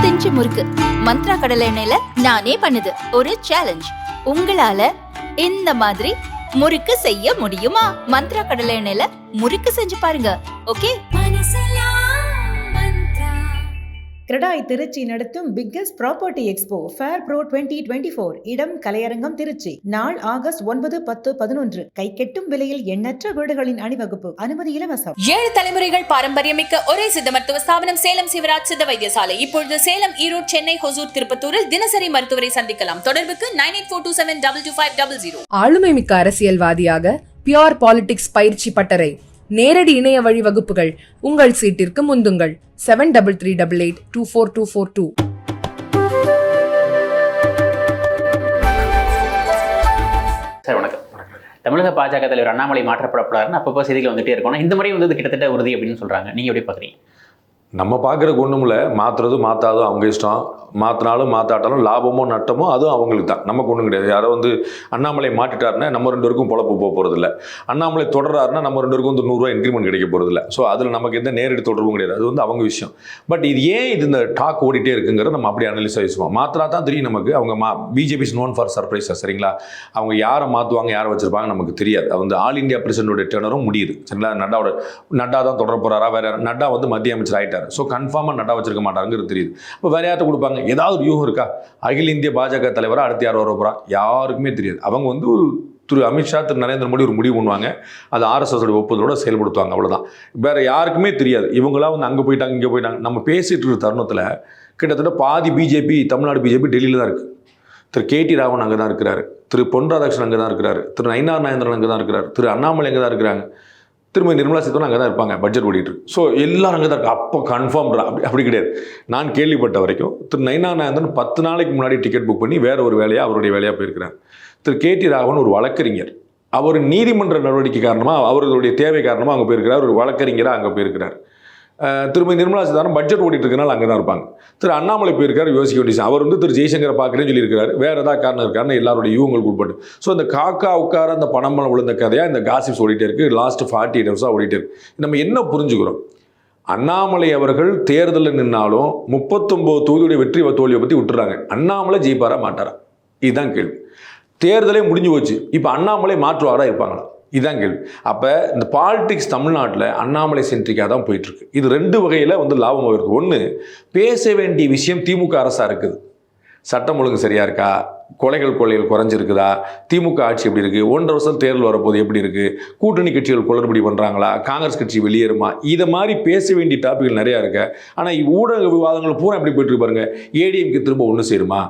Inch முறுக்கு மந்த்ரா கடலை எண்ணெயில நானே பண்ணுது ஒரு சேலஞ்ச். உங்களால இந்த மாதிரி முறுக்கு செய்ய முடியுமா? மந்த்ரா கடலை எண்ணெயில முறுக்கு செஞ்சு பாருங்க. ஓகே. கிரடாய் திருச்சி நடத்தும் biggest property expo fair pro 2024. இடம் கலையரங்கம் திருச்சி. நாள் ஆகஸ்ட் 9, 10, 11. கை கெட்டும் விலையில் எண்ணற்ற வீடுகளின் அணிவகுப்பு. அனுமதி இலவசம். 7 தலைமுறைகள் பாரம்பரியமிக்க ஒரே சித்த மருத்துவ ஸ்தாபனம் சேலம் சிவராஜ் சித்த வைத்தியசாலை. இப்பொழுது சேலம், ஈரோடு, சென்னை, ஹொசூர், திருப்பத்தூரில் தினசரி மருத்துவரை சந்திக்கலாம். தொடர்புக்கு 9842722500. ஆளுமை மிக்க அரசியல்வாதியாக பியோர் பாலிடிக்ஸ் பயிற்சி பட்டறை, நேரடி இணைய வழி வகுப்புகள். உங்கள் சீட்டிற்கு முந்துங்கள். 7338824242. சார் வணக்கம். தமிழக பாஜக தலைவர் அண்ணாமலை மாற்றப்படப்படாருன்னு அப்பப்போ செய்திகள் வந்துட்டே இருக்கணும். இந்த முறை வந்து கிட்டத்தட்ட உறுதி அப்படின்னு சொல்றாங்க. நீங்க எப்படி பாக்குறீங்க? நம்ம பார்க்குறக்கு ஒன்றும் இல்லை, மாற்றுறது மாற்றாதோ அவங்க இஷ்டம். மாற்றினாலும் மாற்றாட்டாலும் லாபமோ நட்டமோ அதுவும் அவங்களுக்கு தான், நமக்கு ஒன்றும் கிடையாது. யாரோ வந்து அண்ணாமலை மாட்டிட்டாருன்னா நம்ம 2 பேருக்கும் பொழப்பு போக போகிறதில்ல. அண்ணாமலை தொடர்றாருன்னா நம்ம 2 பேருக்கும் வந்து 100 ரூபா இன்க்ரிமெண்ட் கிடைக்க போகிறதில்ல. ஸோ அதில் நமக்கு எந்த நேரடி தொடர்பும் கிடையாது. அது வந்து அவங்க விஷயம். பட் இது ஏன் இந்த டாக் ஓடிட்டே இருக்குங்கிறத நம்ம அப்படியே அனலிஸ் ஆகிடுவோம். மாத்திரா தான் தெரியும் நமக்கு. அவங்க பிஜேபி இஸ் நோன் ஃபார் சர்ப்ரைஸாக, சரிங்களா? அவங்க யாரை மாற்றுவாங்க, யாரை வச்சிருப்பாங்க நமக்கு தெரியாது. அது வந்து ஆல் இந்தியா பிரசிடண்டோட டெனரும் முடியுது, சரிங்களா? நட்டா தான் தொடர போகிறாரா? வேற நட்டா வந்து மத்திய அமைச்சர் ஆகிட்டார். ஸோ கன்ஃபார்மாக நட்டா வச்சிருக்க மாட்டாங்கிறது தெரியுது. இப்போ வேற யார்ட்ட கொடுப்பாங்க? ஏதாவது ஒரு யூகம் இருக்கா? அகில இந்திய பாஜக தலைவராக அடுத்து யார் வர போகிறா? யாருக்குமே தெரியாது. அவங்க வந்து ஒரு திரு அமித்ஷா, திரு நரேந்திர மோடி ஒரு முடிவு பண்ணுவாங்க, அது RSS ஒப்புதலோட செயல்படுத்துவாங்க, அவ்வளோதான். வேற யாருக்குமே தெரியாது. இவங்களாம் வந்து அங்கே போயிட்டாங்க, இங்கே போயிட்டாங்க. நம்ம பேசிட்டு இருக்க தருணத்தில் கிட்டத்தட்ட பாதி பிஜேபி, தமிழ்நாடு பிஜேபி டெல்லியில் தான் இருக்குது. திரு KT ராவன் அங்கே தான் இருக்கிறாரு, திரு பொன் ராதாகிருஷ்ணன் அங்கே தான் இருக்கிறாரு, திரு நயினார் நாகேந்திரன் அங்கே தான் இருக்கிறார், திரு அண்ணாமலை அங்கே தான் இருக்கிறாங்க, திரும்ப நிர்மலா சீதாராமன் அங்கே தான் இருப்பாங்க, பட்ஜெட் ஓடிட்டு. ஸோ எல்லாரும் அங்கே தான் இருக்கு. அப்போ கன்ஃபார்ம் அப்படி கிடையாது. நான் கேள்விப்பட்ட வரைக்கும் திரு நயினார் நாகேந்திரன் 10 நாளைக்கு முன்னாடி டிக்கெட் புக் பண்ணி வேற ஒரு வேலையாக அவருடைய வேலையாக போயிருக்கிறார். திரு KT ராவன் ஒரு வழக்கறிஞர், அவர் நீதிமன்ற நடவடிக்கை காரணமாக, அவர்களுடைய தேவை காரணமாக அங்கே போயிருக்கிறார். ஒரு வழக்கறிஞராக அங்கே போயிருக்கிறார். திரும்ப நிர்மலா சீதாராமன் பட்ஜெட் ஓடிட்டு இருக்கனால அங்கே தான் இருப்பாங்க. திரு அண்ணாமலை போயிருக்காரு, யோசிக்க வேண்டிய. அவர் வந்து திரு ஜெய்சங்கரை பார்க்குறேன்னு சொல்லியிருக்காரு. வேறு ஏதாவது காரணம் இருக்காருன்னு எல்லாருடைய யூகங்களுக்கு உட்பட்டு. ஸோ இந்த காக்கா உட்கார அந்த பணம் விழுந்த கதையாக இந்த காசிப்ஸ் ஓடிட்டே இருக்குது. லாஸ்ட் 48 ஹவர்ஸாக ஓடிட்டே இருக்கு. நம்ம என்ன புரிஞ்சுக்கிறோம்? அண்ணாமலை அவர்கள் தேர்தலில் நின்னாலும் 39 தொகுதியுடைய வெற்றி தோல்வியை பற்றி விட்டுறாங்க. அண்ணாமலை ஜெயிப்பாரா மாட்டாரா? இதுதான் கேள்வி. தேர்தலே முடிஞ்சு போச்சு, இப்போ அண்ணாமலை மாற்றுவாரா இருப்பாங்களா? இதுதான் கேள்வி. அப்போ இந்த பாலிடிக்ஸ் தமிழ்நாட்டில் அண்ணாமலை சென்ட்ரிக்காக தான் போயிட்டுருக்கு. இது 2 வகையில் வந்து லாபம் வருது. ஒன்று, பேச வேண்டிய விஷயம் திமுக அரசாக இருக்குது. சட்டம் ஒழுங்கு சரியாக இருக்கா? கொலைகள் குறைஞ்சிருக்குதா? திமுக ஆட்சி எப்படி இருக்குது? 1.5 வருஷம் தேர்தல் வரப்போது எப்படி இருக்குது? கூட்டணி கட்சிகள் குளறுபடி பண்ணுறாங்களா? காங்கிரஸ் கட்சி வெளியேறுமா? இதை மாதிரி பேச வேண்டிய டாபிக்கள் நிறையா இருக்கு. ஆனால் ஊடக விவாதங்கள் பூரா எப்படி போயிட்டு பாருங்க. ஏடிஎம்கே திரும்ப ஒன்று சேருமா?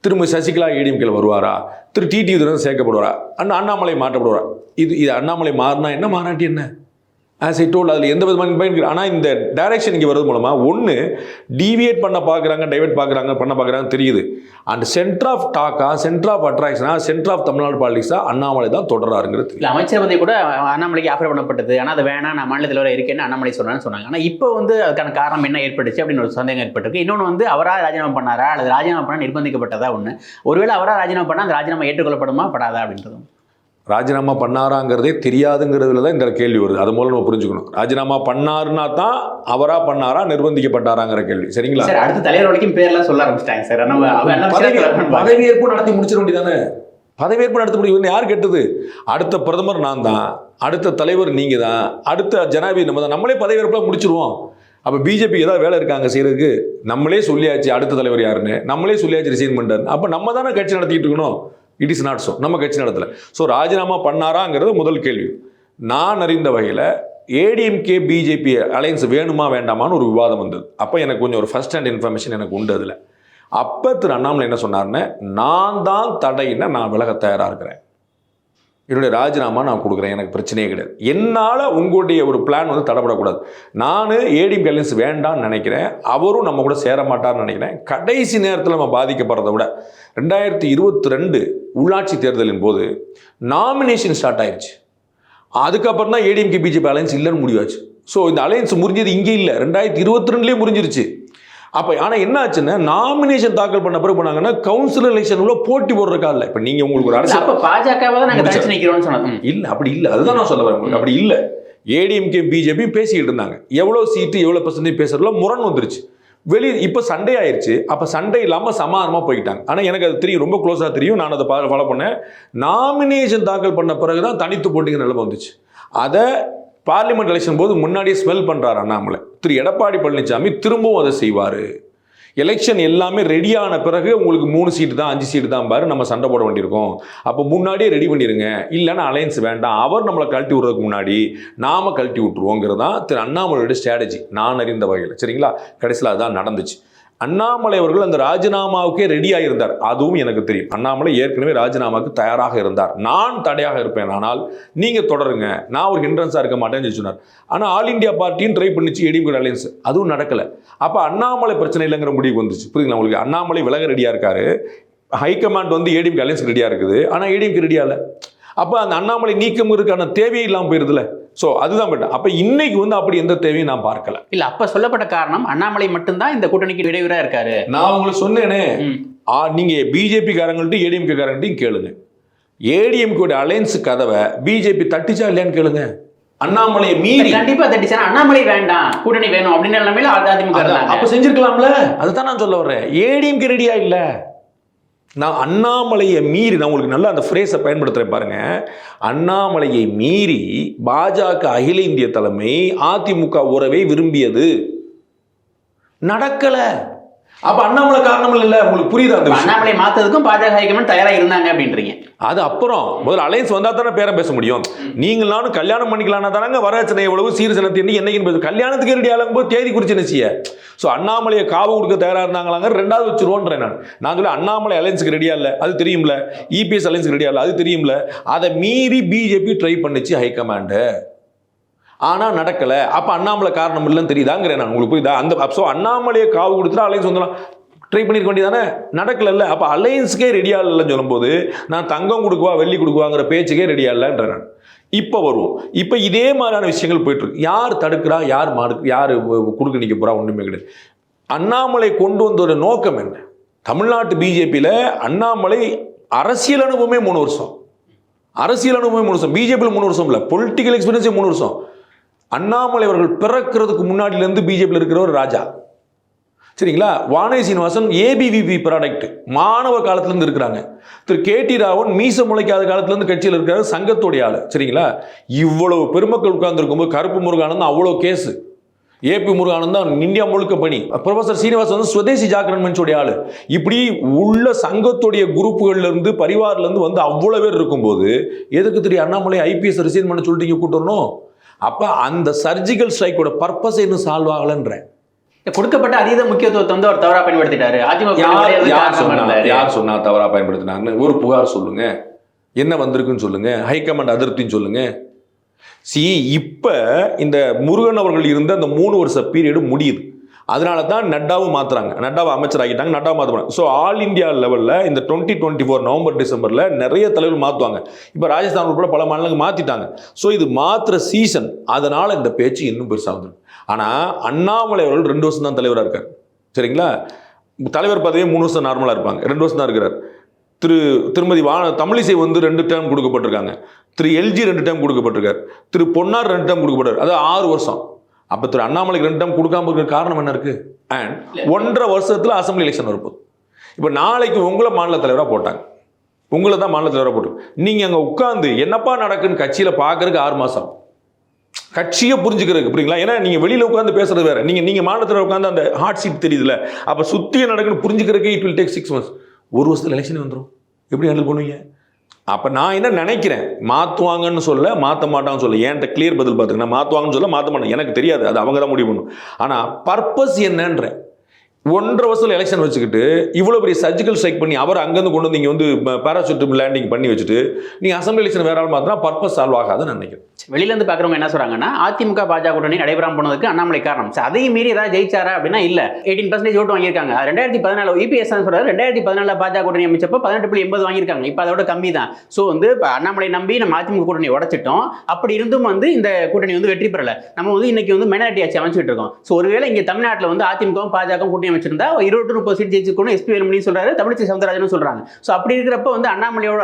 திரும்ப சசிகலா ஏடிஎம்கேல வருவாரா? திரு டிடி விதிரன் சேர்க்கப்படுவாரா? அண்ணாமலை மாற்றப்படுவாரா? இது அண்ணாமலை மாறினா என்ன, மாறாட்டி என்ன? ஆஸ் ஐ டோல்ட், அதில் எந்த விதமான பயன். ஆனால் இந்த டைரக்ஷன் இங்கே வரது மூலமாக ஒன்று டீவியேட் பண்ண பார்க்குறாங்க, டைவெர்ட் பண்ண பார்க்குறாங்க தெரியுது. And center of talk, center of அட்ராக்ஷனா, சென்டர் ஆஃப் தமிழ்நாடு பாலிடிக்ஸாக அண்ணாமலை தான் தொடராருங்கிறது. இல்லை, அமைச்சர் பதவி கூட அண்ணாமலைக்கு ஆஃபர் பண்ணப்பட்டது. ஆனால் அது வேணாம், நான் மாநில தலைவராக இருக்கேன்னு அண்ணாமலை சொன்னாங்க. ஆனால் இப்போ வந்து அதுக்கான காரணம் என்ன ஏற்பட்டுச்சு அப்படின்னு ஒரு சந்தேகம் ஏற்பட்டிருக்கு. இன்னொன்று வந்து அவராக ராஜினாமா பண்ணாரா அல்லது ராஜினாமா பண்ணால் நிர்பந்திக்கப்பட்டதா? ஒன்று, ஒருவேளை அவராக ராஜினாமா பண்ணால் அந்த ராஜினாமா ஏற்றுக்கொள்ளப்படுமா படாதா அப்படின்றதும். ராஜினாமா பண்ணாராங்கிறதே தெரியாதுங்கிறதுல தான் இந்த கேள்வி வருது. அது மூலம் நம்ம புரிஞ்சுக்கணும். ராஜினாமா பண்ணாருன்னா தான் அவரா பண்ணாரா, நிர்பந்திக்கப்பட்டாராங்கிற கேள்வி, சரிங்களா? சார், அடுத்த தலைவர் வரைக்கும் பேர்லாம் சொல்ல ஆரம்பிச்சிட்டாங்க சார். பதவியேற்பு நடத்தி முடிச்சிட வேண்டியதானே? பதவியேற்பு நடத்த முடியும். யார் கேட்டது? அடுத்த பிரதமர் நான் தான், அடுத்த தலைவர் நீங்க தான், அடுத்த ஜனாதிபதி நம்ம தான். நம்மளே பதவியேற்பெல்லாம் முடிச்சிருவோம். அப்போ பிஜேபி ஏதாவது வேலை இருக்காங்க செய்யறதுக்கு? நம்மளே சொல்லியாச்சு அடுத்த தலைவர் யாருன்னு, நம்மளே சொல்லியாச்சு ரிசைன் பண்ணிட்டாரு. அப்போ நம்ம தானே கட்சி நடத்திட்டு இருக்கணும். It is not so. நம்ம கட்சி நடத்தல. ஸோ ராஜினாமா பண்ணாராங்கிறது முதல் கேள்வி. நான் அறிந்த வகையில் ஏடிஎம்கே பிஜேபி அலையன்ஸ் வேணுமா வேண்டாமான்னு ஒரு விவாதம் வந்தது. அப்போ எனக்கு கொஞ்சம் ஒரு ஃபர்ஸ்ட் ஹேண்ட் இன்ஃபர்மேஷன் எனக்கு உண்டு. அதில் அப்போ திரு அண்ணாமலை என்ன சொன்னார்னு, நான் தான் தடையினா நான் விலக தயாராக இருக்கிறேன், என்னுடைய ராஜினாமா நான் கொடுக்குறேன், எனக்கு பிரச்சனையே கிடையாது, என்னால் உங்களுடைய ஒரு பிளான் வந்து தடைப்படக்கூடாது, நான் ஏடிஎம்கே அலையன்ஸ் வேண்டாம்னு நினைக்கிறேன், அவரும் நம்ம கூட சேர மாட்டார்னு நினைக்கிறேன். கடைசி நேரத்தில் நம்ம பாதிக்கப்படுறதை விட 2022 உள்ளாட்சி தேர்தலின் போது நாமினேஷன் ஸ்டார்ட் ஆயிடுச்சு. அதுக்கப்புறம் தான் ஏடிஎம்கே பிஜேபி அலையன்ஸ் இல்லைன்னு முடிவாச்சு. ஸோ இந்த அலையன்ஸ் முறிஞ்சது இங்கே இல்லை, 2022 முறிஞ்சிருச்சு. அப்போ ஆனால் என்ன ஆச்சுன்னா, நாமினேஷன் தாக்கல் பண்ண பிறகு பண்ணாங்கன்னா கவுன்சிலர் எலெக்ஷன்ல போட்டி போடுறக்கா இல்லை. இப்போ நீங்கள் உங்களுக்கு ஒரு அரசு இல்லை, அப்படி இல்லை. அதுதான் நான் சொல்ல வரேன் உங்களுக்கு. அப்படி இல்லை. ஏடிஎம்கே பிஜேபி பேசிக்கிட்டு இருந்தாங்க. எவ்வளோ சீட்டு எவ்வளோ பர்சன்டேஜ் பேசுறதுல முரண் வந்துருச்சு. இப்போ சண்டே ஆயிடுச்சு. அப்போ சண்டே இல்லாமல் சமாதானமாக போய்கிட்டாங்க. ஆனால் எனக்கு அது தெரியும், ரொம்ப க்ளோஸாக தெரியும். நான் அதை ஃபாலோ பண்ணேன். நாமினேஷன் தாக்கல் பண்ண பிறகு தான் தனித்து போட்டிங்க நிலைமை வந்துச்சு. அதை பார்லிமெண்ட் எலெக்ஷன் போது முன்னாடியே ஸ்மெல் பண்ணுறாரு அண்ணாமலை. திரு எடப்பாடி பழனிசாமி திரும்பவும் அதை செய்வார். எலெக்ஷன் எல்லாமே ரெடியான பிறகு உங்களுக்கு 3 சீட்டு தான் 5 சீட்டு தான் பாரு, நம்ம சண்டை போட வேண்டியிருக்கோம். அப்போ முன்னாடியே ரெடி பண்ணிடுங்க, இல்லைன்னா அலையன்ஸ் வேண்டாம், அவர் நம்மளை கழட்டி விடுறதுக்கு முன்னாடி நாம கழட்டி விட்டுருவோங்கிறது தான் திரு அண்ணாமலையோட ஸ்ட்ராட்டஜி, நான் அறிந்த வகையில். சரிங்களா? கடைசியில் அதுதான் நடந்துச்சு. அண்ணாமலை அவர்கள் அந்த ராஜினாமாவுக்கே ரெடியாக இருந்தார். அதுவும் எனக்கு தெரியும். அண்ணாமலை ஏற்கனவே ராஜினாமாவுக்கு தயாராக இருந்தார். நான் தடையாக இருப்பேன், ஆனால் நீங்கள் தொடருங்க, நான் ஒரு ஹிண்ட்ரன்ஸாக இருக்க மாட்டேன்னு சொன்னார். ஆனால் ஆல் இண்டியா பார்ட்டியும் ட்ரை பண்ணிச்சு, ஏடிஎம்கே அலையன்ஸ், அதுவும் நடக்கலை. அப்போ அண்ணாமலை பிரச்சனை இல்லைங்கிற முடிவுக்கு வந்துச்சு. புரியுதுங்களா உங்களுக்கு? அண்ணாமலை விலக ரெடியாக இருக்காரு, ஹைகமாண்ட் வந்து ஏடிஎம்கே அலையன்ஸ் ரெடியாக இருக்குது, ஆனால் ஏடிஎம்கே ரெடியாக இல்லை. அப்போ அந்த அண்ணாமலை நீக்கம் இருக்கான தேவையே இல்லாமல் போயிருதுல. ஸோ அதுதான் பெட்டர். அப்போ இன்னைக்கு வந்து அப்படி எந்த தேவையும் நான் பார்க்கல. இல்ல அப்ப சொல்லப்பட்ட காரணம் அண்ணாமலை மட்டும்தான் இந்த கூட்டணிக்கு இடையூறா இருக்காரு. நான் உங்களுக்கு சொன்னேனே, நீங்க பிஜேபி காரங்கள்ட்ட ஏடிஎம்கே காரங்கள்ட்டையும் கேளுங்க. ஏடிஎம்கே அலையன்ஸ் கதவை பிஜேபி தட்டிச்சா இல்லையான்னு கேளுங்க. அண்ணாமலையை மீறி கண்டிப்பா தட்டிச்சா அண்ணாமலை வேண்டாம் கூட்டணி வேணும் அப்படின்னு எல்லாமே அதிமுக அப்ப செஞ்சிருக்கலாம்ல. அதுதான் நான் சொல்ல வர்றேன். ஏடிஎம்கே ரெடியா இல்ல. நான் அண்ணாமலையை மீறி, நான் உங்களுக்கு நல்லா அந்த ஃப்ரேஸை பயன்படுத்துகிறேன் பாருங்க. அண்ணாமலையை மீறி பாஜக அகில இந்திய தலைமை அதிமுக உறவை விரும்பியது, நடக்கலை. அப்ப அண்ணாமலை காரணம் இல்ல. உங்களுக்கு புரியுது? அந்த அண்ணாமலை மாத்ததுக்கும் பாஜக ஹைகமாண்ட் தயாரா இருந்தாங்க அப்படின்றீங்க. அது அப்புறம் முதல்ல அலையன்ஸ் வந்தா தானே பேரம் பேச முடியும். நீங்கள் நானும் கல்யாணம் பண்ணிக்கலாம் தானங்க வரச்சனை எவ்வளவு சீர்சனத்தை என்னைக்கு கல்யாணத்துக்கு ரெடி ஆகும் போது தேதி குறிச்சு நிச்சய. ஸோ அண்ணாமலையை காவு கொடுக்க தயாரா இருந்தாங்களாங்க, 2வது வச்சிருவோன்றேன் நான் சொல்ல. அண்ணாமலை அலையன்ஸுக்கு ரெடியா இல்லை, அது தெரியும்ல. இபிஎஸ் அலையன்ஸுக்கு ரெடியா இல்லை, அது தெரியும்ல. அதை மீறி பிஜேபி ட்ரை பண்ணிச்சு ஹைகமாண்டு, ஆனால் நடக்கலை. அப்போ அண்ணாமலை காரணம் இல்லைன்னு தெரியுதாங்கிறேன் நான். உங்களுக்கு புரியுதா? அந்த ஸோ அண்ணாமலையை காவு கொடுத்துட்டா அலையன்ஸ் வந்துடலாம், ட்ரை பண்ணிருக்க வேண்டியதானே, நடக்கல. அப்போ அலையன்ஸுக்கே ரெடியா இல்லைன்னு சொல்லும்போது நான் தங்கம் கொடுக்குவா வெள்ளி கொடுக்குவாங்கிற பேச்சுக்கே ரெடியா இல்லைன்ற நான். இப்போ வருவோம். இப்போ இதே மாதிரியான விஷயங்கள் போயிட்டு இருக்கு. யார் தடுக்கிறா, யார் யார் கொடுக்க நிற்க போறா, ஒன்றுமே கிடையாது. அண்ணாமலை கொண்டு வந்தோட நோக்கம் என்ன? தமிழ்நாட்டு பிஜேபியில் அண்ணாமலை அரசியல் அனுபவமே 3 வருஷம், அரசியல் அனுபவமே 3 வருஷம், பிஜேபியில் 3 வருஷம் இல்லை, பொலிட்டிக்கல் எக்ஸ்பீரியன்ஸே 3 வருஷம். அண்ணாமலை அவர்கள் பிறக்கிறதுக்கு முன்னாடியிலேருந்து பிஜேபியில் இருக்கிற ஒரு ராஜா. சரிங்களா? வானதி சீனிவாசன் ஏபிவிபி ப்ராடக்ட், மாணவ காலத்திலேருந்து இருக்கிறாங்க. திரு கேடி ராவன் மீச முளைக்காத காலத்திலேருந்து கட்சியில் இருக்கிறாரு, சங்கத்தோடைய ஆள். சரிங்களா? இவ்வளவு பெருமக்கள் உட்கார்ந்துருக்கும்போது கருப்பு முருகானந்தம் அவ்வளோ கேஸு, ஏபி முருகானந்தம் இந்தியா முழுக்க பணி, ப்ரொஃபசர் சீனிவாசன் வந்து சுதேசி ஜாகரன் மன்சோடைய ஆள். இப்படி உள்ள சங்கத்துடைய குரூப்புகள்லேருந்து பரிவாரிலேருந்து வந்து அவ்வளோ பேர் இருக்கும்போது எதுக்கு திரு அண்ணாமலை ஐபிஎஸ் ரிசைன் பண்ண சொல்லிட்டு இங்கே கூட்டணும்? அப்போ அந்த சர்ஜிக்கல் ஸ்ட்ரைக்கோட பர்பஸ் இன்னும் சால்வ் ஆகலைன்றேன். கொடுக்கப்பட்ட அதீத முக்கியத்துவத்தை வந்து அவர் தவறா பயன்படுத்திட்டாரு. யார் சொன்னா தவறா பயன்படுத்தினாங்கன்னு ஒரு புகார் சொல்லுங்க, என்ன வந்திருக்குன்னு சொல்லுங்க, ஹைகமாண்ட் அதிருப்தின்னு சொல்லுங்க. இப்ப இந்த முருகன் அவர்கள் இருந்த அந்த 3 வருஷ பீரியடு முடியுது. அதனால தான் நட்டாவும் மாத்துறாங்க, நட்டாவை அமைச்சர் ஆகிட்டாங்க, நட்டாவை மாற்றுவாங்க. ஸோ ஆல் இந்தியா லெவலில் இந்த 2024 நவம்பர் டிசம்பரில் நிறைய தலைவர்கள் மாற்றுவாங்க. இப்போ ராஜஸ்தான் உட்பட பல மாநிலங்கள் மாற்றிட்டாங்க. ஸோ இது மாற்றுற சீசன், அதனால் இந்த பேச்சு இன்னும் பெருசாக வந்துடும். ஆனால் அண்ணாமலை அவர்கள் 2 வருஷம் தான் தலைவராக இருக்கார். சரிங்களா? தலைவர் பதவியே 3 வருஷம் நார்மலாக இருப்பாங்க, 2 வருஷம் தான் இருக்கிறார். திருமதி தமிழிசை வந்து 2 டேர்ம் கொடுக்கப்பட்டிருக்காங்க. திரு எல்ஜி 2 டேர்ம் கொடுக்கப்பட்டிருக்கார். திரு பொன்னார் 2 டேர்ம் கொடுக்கப்பட்டார். அது 6 வருஷம். அப்போ திரு அண்ணாமலைக்கு 2 டேர்ம் கொடுக்காம இருக்கிற காரணம் என்ன இருக்கு? அண்ட் 1.5 வருஷத்தில் அசம்பிளி எலெக்ஷன் வரப்போகுது. இப்போ நாளைக்கு உங்களை மாநில தலைவராக போட்டாங்க, உங்களை தான் மாநில தலைவராக போட்டு நீங்கள் அங்கே உட்காந்து என்னப்பா நடக்குன்னு கட்சியில் பார்க்கறதுக்கு 6 மாதம், கட்சியை புரிஞ்சுக்கிறதுக்கு. புரியுங்களா? ஏன்னா நீங்கள் வெளியில் உட்காந்து பேசுறது வேற, நீங்கள் மாநில தலைவர் உட்காந்து அந்த ஹாட் சீட் தெரியுதுல, அப்போ சுற்றிய நடக்குன்னு புரிஞ்சுக்கிறதுக்கு இட் வில் டேக் 6 months. 1 வருஷத்தில் எலெக்ஷன் வந்துடும். எப்படி ஹேண்டில் பண்ணுவீங்க? அப்போ நான் என்ன நினைக்கிறேன், மாற்றுவாங்கன்னு சொல்ல, மாற்ற மாட்டாங்கன்னு சொல்ல. ஏன்ட்ட கிளியர் பதில் பார்த்துக்கணும். மாற்றுவாங்கன்னு சொல்ல, மாற்ற மாட்டேன், எனக்கு தெரியாது, அது அவங்க தான் முடிவு பண்ணும். ஆனால் பர்பஸ் என்னன்ற 1.5 வருஷத்தில் எலெக்ஷன் வச்சுக்கிட்டு இவ்வளோ பெரிய சர்ஜிக்கல் ஸ்ட்ரைக் பண்ணி அவர் அங்கேருந்து கொண்டு வந்து இங்கே வந்து பேராசூட் லேண்டிங் பண்ணி வச்சுட்டு நீங்கள் அசம்பிளி எலெக்ஷன் வேற ஆள் மாற்றினா பர்பஸ் சால்வ் ஆகாதுன்னு நினைக்கிறேன். வெளியிலேருந்து பார்க்குறவங்க என்ன சொல்கிறாங்கன்னா, அதிமுக பாஜக கூட்டணி நடைபெறாமல் போனதுக்கு அண்ணாமலை காரணம். அதையும் மீறி ஏதாவது ஜெயிச்சாரா அப்படின்னா இல்லை, 18% ஓட்டு வாங்கியிருக்காங்க. 2014 இபிஎஸ் சொல்கிறார், 2014 பாஜக கூட்டணி அமைச்சப்போ 18.80 வாங்கியிருக்காங்க. இப்போ அதோட கம்மி தான். ஸோ வந்து இப்போ அண்ணாமலை நம்பி நம்ம அதிமுக கூட்டணி உடைச்சிட்டோம். அப்படி இருந்தும் வந்து இந்த கூட்டணி வந்து வெற்றி பெறலை. நம்ம வந்து இன்னைக்கு வந்து மைனாரிட்டி ஆட்சி அமைச்சிட்டு இருக்கோம். ஸோ ஒருவேளை இங்கே தமிழ்நாட்டில் வந்து அதிமுகவும் பாஜக கூட்டணி அமைச்சிருந்தா 20-30 சீட் ஜெயிச்சிருக்கணும் எஸ்பி வேலுமணி சொல்றாரு, தமிழிசை சவுந்தரராஜன் சொல்றாங்க. ஸோ அப்படி இருக்கிறப்ப வந்து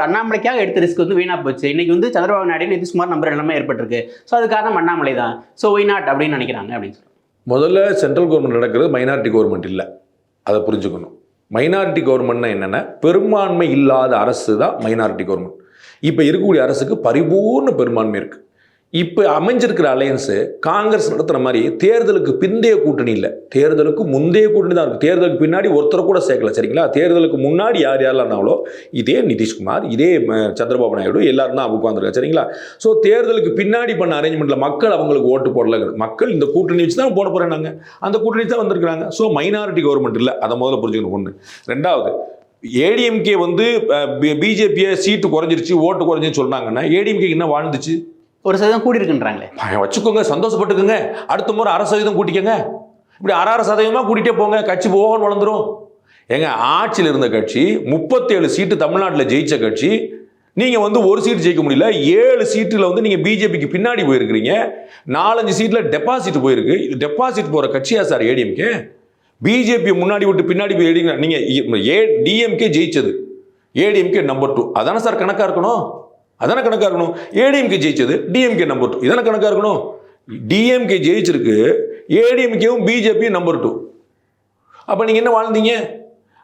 அண்ணாமலைக்காக எடுத்த ரிஸ்க் வந்து வீணா போச்சு. இன்னைக்கு வந்து சந்திரபாபு நாயுடு நிதிஷ்குமார் நம்பர் எல்லாமே ஏற்பட்டிருக்கு. ஸோ அது காரணம் அண்ணாமலை தான். ஸோ ஒய் நாட் அப்படின்னு நினைக்கிறாங்க அப்படின்னு சொல்றாங்க. முதல்ல சென்ட்ரல் கவர்மெண்ட் நடக்கிறது மைனாரிட்டி கவர்மெண்ட் இல்லை, அதை புரிஞ்சுக்கணும். மைனாரிட்டி கவர்மெண்ட்னா என்னென்னா பெரும்பான்மை இல்லாத அரசு தான் மைனாரிட்டி கவர்மெண்ட். இப்போ இருக்கக்கூடிய அரசுக்கு பரிபூர்ண பெரும்பான்மை இருக்குது. இப்போ அமைஞ்சிருக்கிற அலையன்ஸு காங்கிரஸ் நடத்துகிற மாதிரி தேர்தலுக்கு பிந்தைய கூட்டணி இல்லை, தேர்தலுக்கு முந்தைய கூட்டணி தான் இருக்குது. தேர்தலுக்கு பின்னாடி ஒருத்தரை கூட சேர்க்கல, சரிங்களா? தேர்தலுக்கு முன்னாடி யார் யாரெல்லாம் இருந்தாங்களோ இதே நிதிஷ்குமார், இதே சந்திரபாபு நாயுடு எல்லாரும் தான் உட்காந்துருக்காங்க, சரிங்களா? ஸோ தேர்தலுக்கு பின்னாடி பண்ண அரேஞ்ச்மெண்ட்டில் மக்கள் அவங்களுக்கு ஓட்டு போடல, மக்கள் இந்த கூட்டணி வச்சு தான் போட போகிறேன், நாங்கள் அந்த கூட்டணி தான் வந்திருக்கிறாங்க. ஸோ மைனாரிட்டி கவர்மெண்ட் இல்லை, அதை முதல்ல புரிஞ்சுக்கணும். ஒன்று. ரெண்டாவது, ஏடிஎம்கே வந்து பிஜேபியை சீட்டு குறைஞ்சிருச்சு, ஓட்டு குறைஞ்சின்னு சொன்னாங்கன்னா ஏடிஎம்கே என்ன வாழ்ந்துச்சு? 1% கூடி இருக்குன்றாங்களே. வச்சுக்கோங்க, சந்தோஷப்பட்டுக்குங்க, அடுத்த முறை 6% கூட்டிக்கங்க. இப்படி 6% கூட்டிகிட்டே போங்க, கட்சி போகன்னு வளர்ந்துரும். ஏங்க, ஆட்சியில் இருந்த கட்சி 37 சீட்டு தமிழ்நாட்டில் ஜெயிச்ச கட்சி, நீங்கள் வந்து ஒரு சீட்டு ஜெயிக்க முடியல. 7 சீட்டில் வந்து நீங்கள் பிஜேபிக்கு பின்னாடி போயிருக்கிறீங்க. 4-5 சீட்டில் டெபாசிட் போயிருக்கு. இது டெபாசிட் போகிற கட்சியா சார் ஏடிஎம்கே? பிஜேபி முன்னாடி விட்டு பின்னாடி போய் எடுங்க. நீங்கள் டிஎம்கே ஜெயிச்சது, ஏடிஎம்கே நம்பர் 2, அதானே சார் கணக்காக இருக்கணும்? அதான கணக்காக இருக்கணும். ஏடிஎம்கே ஜெயிச்சது, டிஎம்கே நம்பர் 2, இதான கணக்காக இருக்கணும். டிஎம்கே ஜெயிச்சிருக்கு, ஏடிஎம்கேவும் பிஜேபி நம்பர் 2. அப்போ நீங்கள் என்ன வாழ்ந்தீங்க?